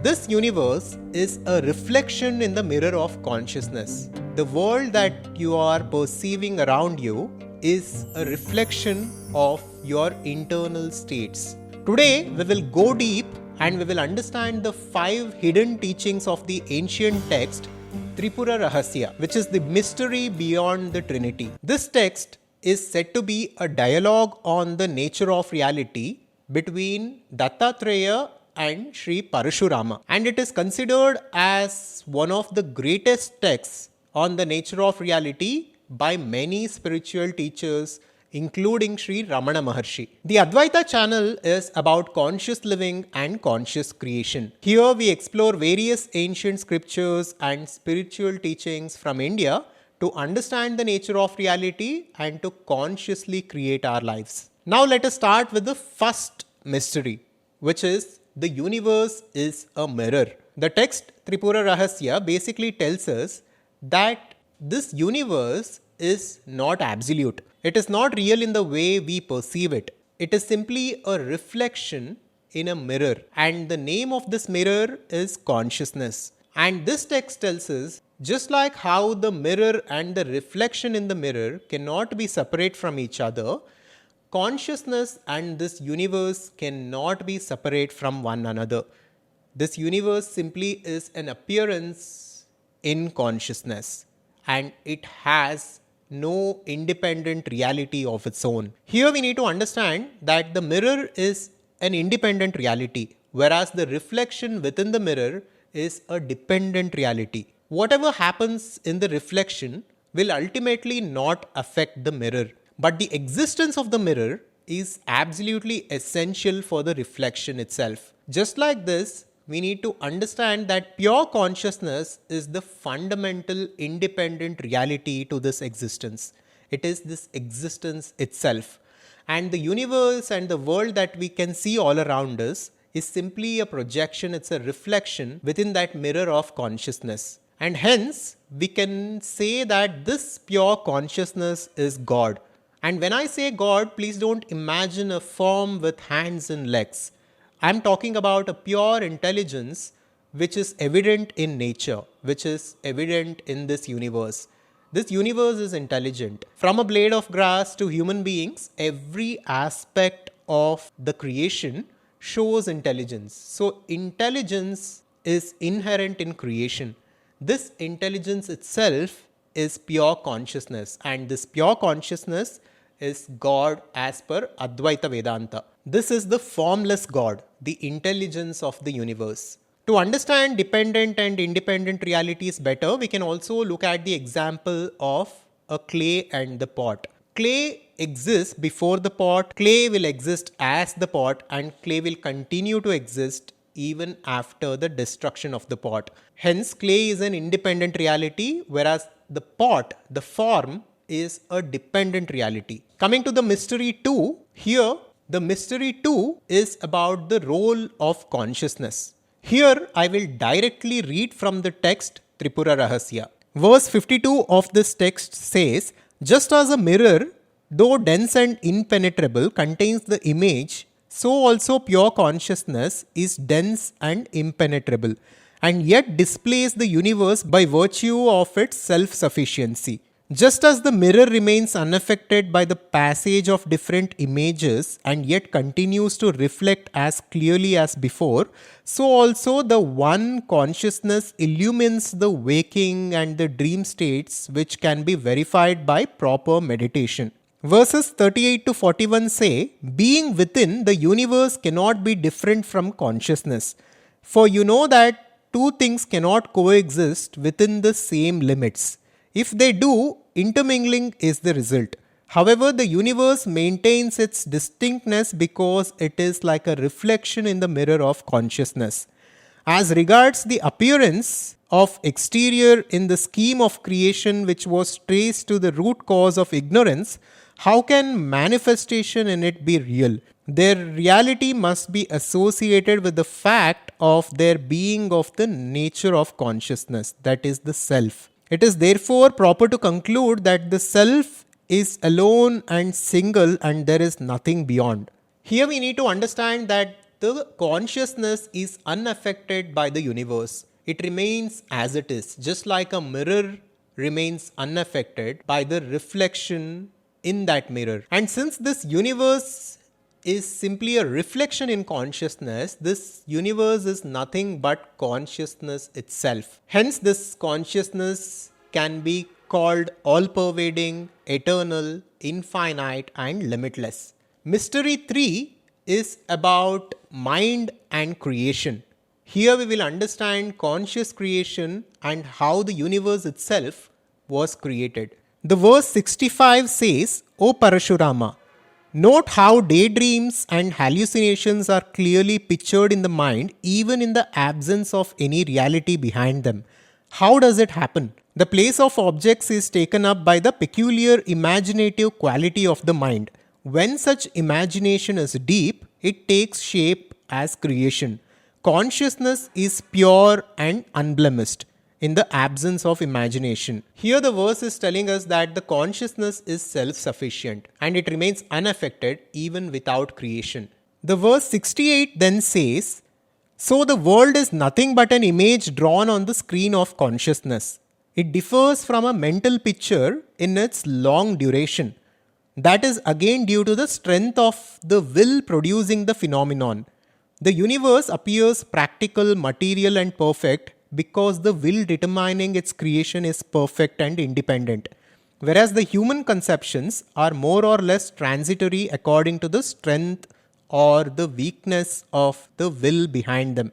This universe is a reflection in the mirror of consciousness. The world that you are perceiving around you is a reflection of your internal states. Today, we will go deep and we will understand the 5 hidden teachings of the ancient text Tripura Rahasya, which is the mystery beyond the Trinity. This text is said to be a dialogue on the nature of reality between Dattatreya and Sri Parashurama, and it is considered as one of the greatest texts on the nature of reality by many spiritual teachers, including Sri Ramana Maharshi. The Adhvaitha channel is about conscious living and conscious creation. Here we explore various ancient scriptures and spiritual teachings from India to understand the nature of reality and to consciously create our lives. Now let us start with the first mystery, which is the universe is a mirror. The text Tripura Rahasya basically tells us that this universe is not absolute. It is not real in the way we perceive it. It is simply a reflection in a mirror, and the name of this mirror is consciousness. And this text tells us, just like how the mirror and the reflection in the mirror cannot be separate from each other, consciousness and this universe cannot be separate from one another. This universe simply is an appearance in consciousness, and it has no independent reality of its own. Here we need to understand that the mirror is an independent reality, whereas the reflection within the mirror is a dependent reality. Whatever happens in the reflection will ultimately not affect the mirror. But the existence of the mirror is absolutely essential for the reflection itself. Just like this, we need to understand that pure consciousness is the fundamental independent reality to this existence. It is this existence itself. And the universe and the world that we can see all around us is simply a projection, it's a reflection within that mirror of consciousness. And hence, we can say that this pure consciousness is God. And when I say God, please don't imagine a form with hands and legs. I'm talking about a pure intelligence which is evident in nature, which is evident in this universe. This universe is intelligent. From a blade of grass to human beings, every aspect of the creation shows intelligence. So intelligence is inherent in creation. This intelligence itself is pure consciousness, and this pure consciousness is God as per Adhvaitha Vedanta. This is the formless God, the intelligence of the universe. To understand dependent and independent realities better, we can also look at the example of a clay and the pot. Clay exists before the pot, clay will exist as the pot, and clay will continue to exist even after the destruction of the pot. Hence, clay is an independent reality, whereas the pot, the form, is a dependent reality. Coming to the mystery 2, here the mystery 2 is about the role of consciousness. Here I will directly read from the text Tripura Rahasya. Verse 52 of this text says, just as a mirror, though dense and impenetrable, contains the image, so also pure consciousness is dense and impenetrable, and yet displays the universe by virtue of its self-sufficiency. Just as the mirror remains unaffected by the passage of different images and yet continues to reflect as clearly as before, so also the one consciousness illumines the waking and the dream states, which can be verified by proper meditation. Verses 38 to 41 say, being within, the universe cannot be different from consciousness. For you know that two things cannot coexist within the same limits. If they do, intermingling is the result. However, the universe maintains its distinctness because it is like a reflection in the mirror of consciousness. As regards the appearance of exterior in the scheme of creation which was traced to the root cause of ignorance, how can manifestation in it be real? Their reality must be associated with the fact of their being of the nature of consciousness, that is the self. It is therefore proper to conclude that the self is alone and single and there is nothing beyond. Here we need to understand that the consciousness is unaffected by the universe. It remains as it is, just like a mirror remains unaffected by the reflection in that mirror. And since this universe is simply a reflection in consciousness, this universe is nothing but consciousness itself. Hence, this consciousness can be called all-pervading, eternal, infinite, and limitless. Mystery 3 is about mind and creation. Here we will understand conscious creation and how the universe itself was created. The verse 65 says, O Parashurama, note how daydreams and hallucinations are clearly pictured in the mind even in the absence of any reality behind them. How does it happen? The place of objects is taken up by the peculiar imaginative quality of the mind. When such imagination is deep, it takes shape as creation. Consciousness is pure and unblemished in the absence of imagination. Here the verse is telling us that the consciousness is self-sufficient and it remains unaffected even without creation. The verse 68 then says, so the world is nothing but an image drawn on the screen of consciousness. It differs from a mental picture in its long duration. That is again due to the strength of the will producing the phenomenon. The universe appears practical, material and perfect because the will determining its creation is perfect and independent, whereas the human conceptions are more or less transitory according to the strength or the weakness of the will behind them.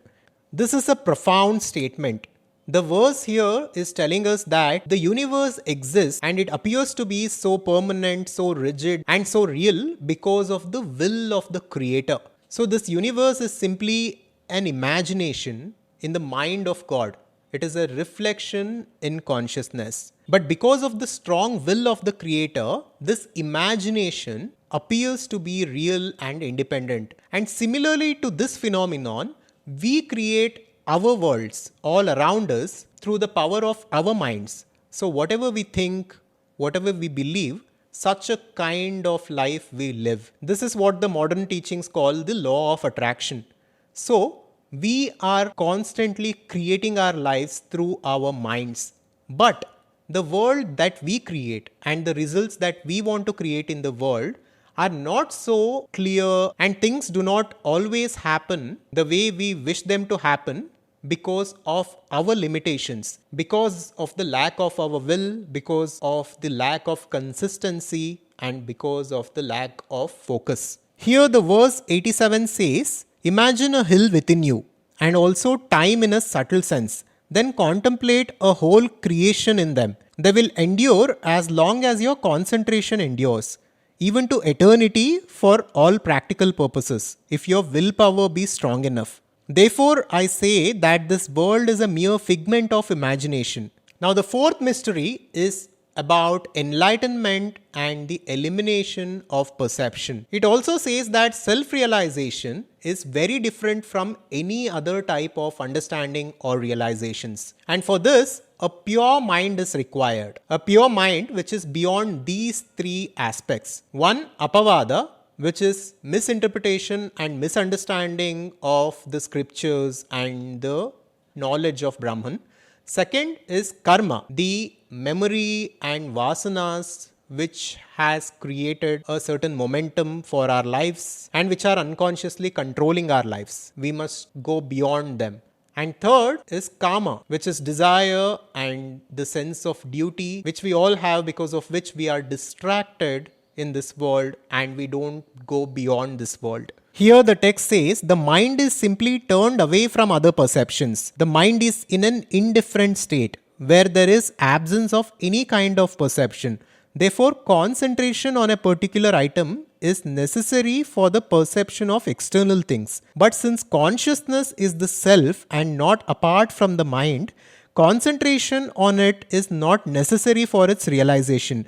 This is a profound statement. The verse here is telling us that the universe exists and it appears to be so permanent, so rigid and so real because of the will of the creator. So this universe is simply an imagination in the mind of God. It is a reflection in consciousness. But because of the strong will of the creator, this imagination appears to be real and independent. And similarly to this phenomenon, we create our worlds all around us through the power of our minds. So whatever we think, whatever we believe, such a kind of life we live. This is what the modern teachings call the law of attraction. So we are constantly creating our lives through our minds. But the world that we create and the results that we want to create in the world are not so clear, and things do not always happen the way we wish them to happen because of our limitations, because of the lack of our will, because of the lack of consistency, and because of the lack of focus. Here the verse 87 says, imagine a hill within you and also time in a subtle sense. Then contemplate a whole creation in them. They will endure as long as your concentration endures, even to eternity for all practical purposes, if your willpower be strong enough. Therefore, I say that this world is a mere figment of imagination. Now, the fourth mystery is about enlightenment and the elimination of perception. It also says that self-realization is very different from any other type of understanding or realizations. And for this, a pure mind is required. A pure mind which is beyond these three aspects. One, apavada, which is misinterpretation and misunderstanding of the scriptures and the knowledge of Brahman. Second is karma, the memory and vasanas which has created a certain momentum for our lives and which are unconsciously controlling our lives. We must go beyond them. And third is kama, which is desire and the sense of duty which we all have, because of which we are distracted in this world and we don't go beyond this world. Here the text says the mind is simply turned away from other perceptions. The mind is in an indifferent state where there is absence of any kind of perception. Therefore, concentration on a particular item is necessary for the perception of external things. But since consciousness is the self and not apart from the mind, concentration on it is not necessary for its realization.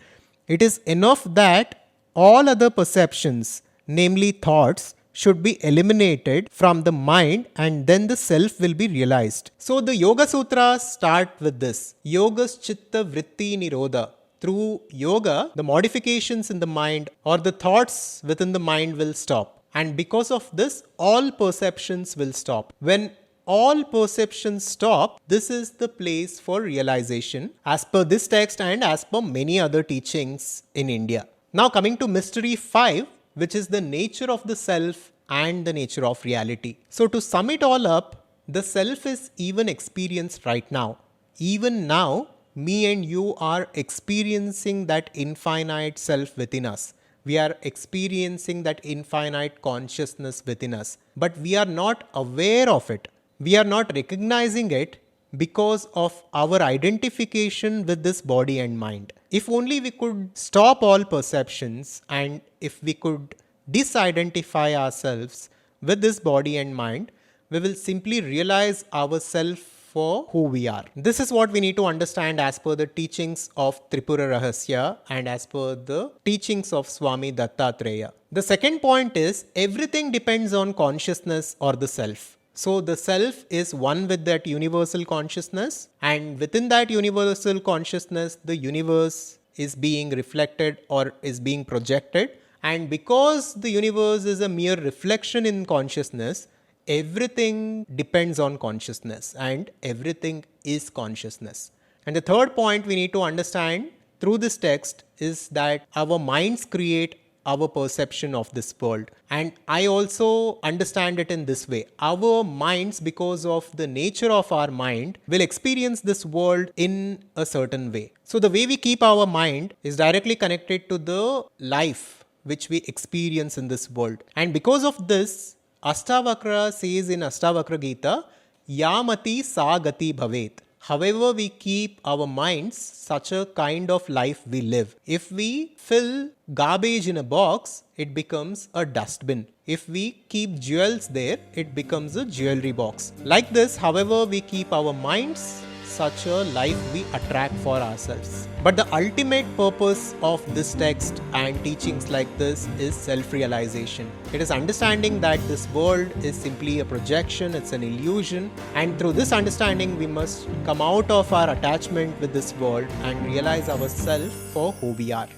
It is enough that all other perceptions, namely thoughts, should be eliminated from the mind and then the self will be realized. So the Yoga Sutras start with this. Yogas Chitta Vritti Nirodha. Through yoga, the modifications in the mind or the thoughts within the mind will stop. And because of this, all perceptions will stop. When all perceptions stop, this is the place for realization as per this text and as per many other teachings in India. Now coming to mystery 5, which is the nature of the self and the nature of reality. So to sum it all up, the self is even experienced right now. Even now, me and you are experiencing that infinite self within us. We are experiencing that infinite consciousness within us. But we are not aware of it. We are not recognizing it because of our identification with this body and mind. If only we could stop all perceptions, and if we could disidentify ourselves with this body and mind, we will simply realize ourselves for who we are. This is what we need to understand as per the teachings of Tripura Rahasya and as per the teachings of Swami Dattatreya. The second point is everything depends on consciousness or the self. So the self is one with that universal consciousness, and within that universal consciousness, the universe is being reflected or is being projected. And because the universe is a mere reflection in consciousness, everything depends on consciousness and everything is consciousness. And the third point we need to understand through this text is that our minds create our perception of this world. And I also understand it in this way. Our minds, because of the nature of our mind, will experience this world in a certain way. So the way we keep our mind is directly connected to the life which we experience in this world. And because of this, Astavakra says in Astavakra Gita, Yamati sa gati bhavet. However we keep our minds, such a kind of life we live. If we fill garbage in a box, it becomes a dustbin. If we keep jewels there, it becomes a jewelry box. Like this, however we keep our minds, such a life we attract for ourselves. But the ultimate purpose of this text and teachings like this is self-realization. It is understanding that this world is simply a projection, it's an illusion, and through this understanding we must come out of our attachment with this world and realize ourselves for who we are.